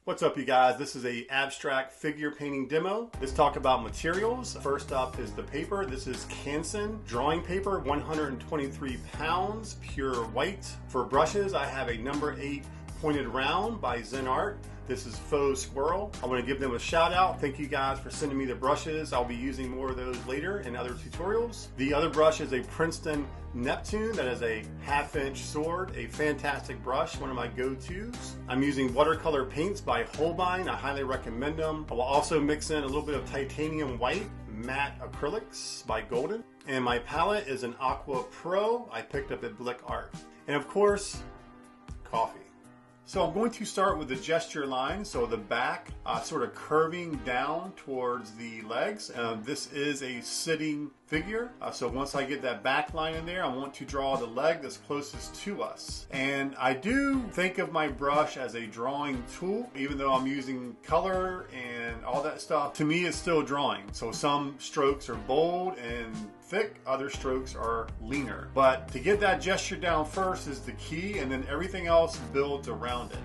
What's up, you guys? This is a abstract figure painting demo. Let's talk about materials. First up is the paper. This is Canson drawing paper, 123 pounds, pure white. For brushes, I have a number 8 pointed round by Zen Art. This is Faux Squirrel. I want to give them a shout out. Thank you guys for sending me the brushes. I'll be using more of those later in other tutorials. The other brush is a Princeton Neptune. That is a 1/2-inch sword, a fantastic brush, one of my go-tos. I'm using watercolor paints by Holbein. I highly recommend them. I will also mix in a little bit of titanium white matte acrylics by Golden. And my palette is an Aqua Pro I picked up at Blick Art. And of course, coffee. So I'm going to start with the gesture line, so the back sort of curving down towards the legs. This is a sitting figure, so once I get that back line in there, I want to draw the leg that's closest to us. And I do think of my brush as a drawing tool, even though I'm using color and all that stuff. To me, it's still drawing. So some strokes are bold and thick, other strokes are leaner. But to get that gesture down first is the key, and then everything else builds around it.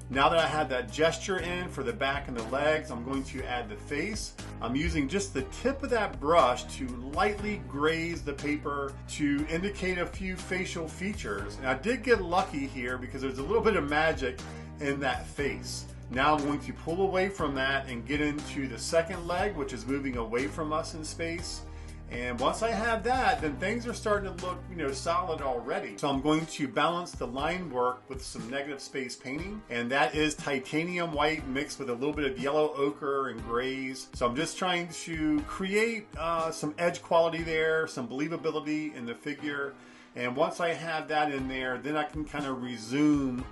Now that I have that gesture in for the back and the legs, I'm going to add the face. I'm using just the tip of that brush to lightly graze the paper to indicate a few facial features. And I did get lucky here because there's a little bit of magic in that face. Now I'm going to pull away from that and get into the second leg, which is moving away from us in space. And once I have that, then things are starting to look, solid already. So I'm going to balance the line work with some negative space painting. And that is titanium white mixed with a little bit of yellow ochre and grays. So I'm just trying to create some edge quality there, some believability in the figure. And once I have that in there, then I can kind of resume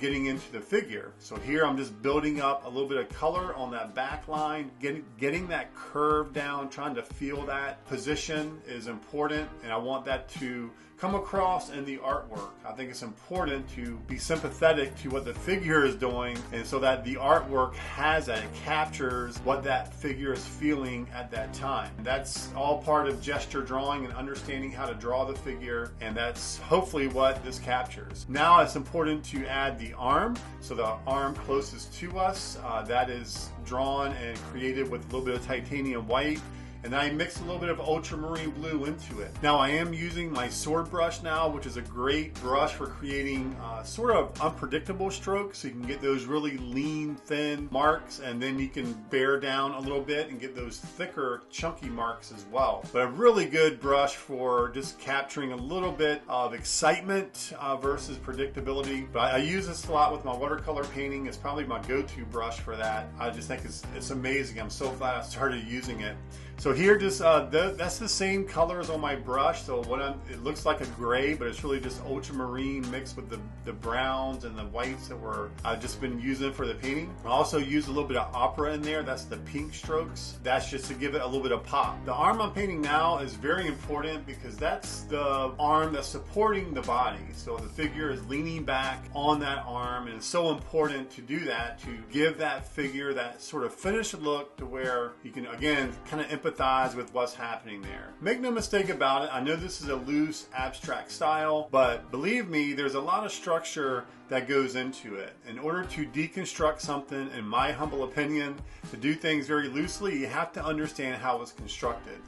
getting into the figure. So here I'm just building up a little bit of color on that back line, getting that curve down, trying to feel that position is important, and I want that to come across in the artwork. I think it's important to be sympathetic to what the figure is doing, and so that the artwork has that, it captures what that figure is feeling at that time. That's all part of gesture drawing and understanding how to draw the figure, and that's hopefully what this captures. Now it's important to add the arm. So the arm closest to us, that is drawn and created with a little bit of titanium white. And then I mixed a little bit of ultramarine blue into it. Now I am using my sword brush now, which is a great brush for creating sort of unpredictable strokes. So you can get those really lean, thin marks, and then you can bear down a little bit and get those thicker, chunky marks as well. But a really good brush for just capturing a little bit of excitement versus predictability. But I use this a lot with my watercolor painting. It's probably my go-to brush for that. I just think it's amazing. I'm so glad I started using it. So here, just that's the same colors on my brush. So it looks like a gray, but it's really just ultramarine mixed with the browns and the whites that I've just been using for the painting. I also use a little bit of opera in there. That's the pink strokes. That's just to give it a little bit of pop. The arm I'm painting now is very important because that's the arm that's supporting the body. So the figure is leaning back on that arm, and it's so important to do that, to give that figure that sort of finished look to where you can, again, kind of empathize with what's happening there. Make no mistake about it, I know this is a loose abstract style, but believe me, there's a lot of structure that goes into it. In order to deconstruct something, in my humble opinion, to do things very loosely, you have to understand how it's constructed.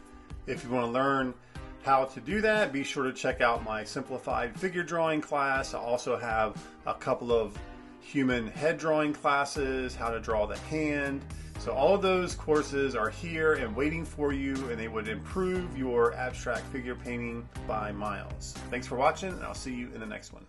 If you want to learn how to do that, be sure to check out my simplified figure drawing class. I also have a couple of human head drawing classes, how to draw the hand. So all of those courses are here and waiting for you, and they would improve your abstract figure painting by miles. Thanks for watching, and I'll see you in the next one.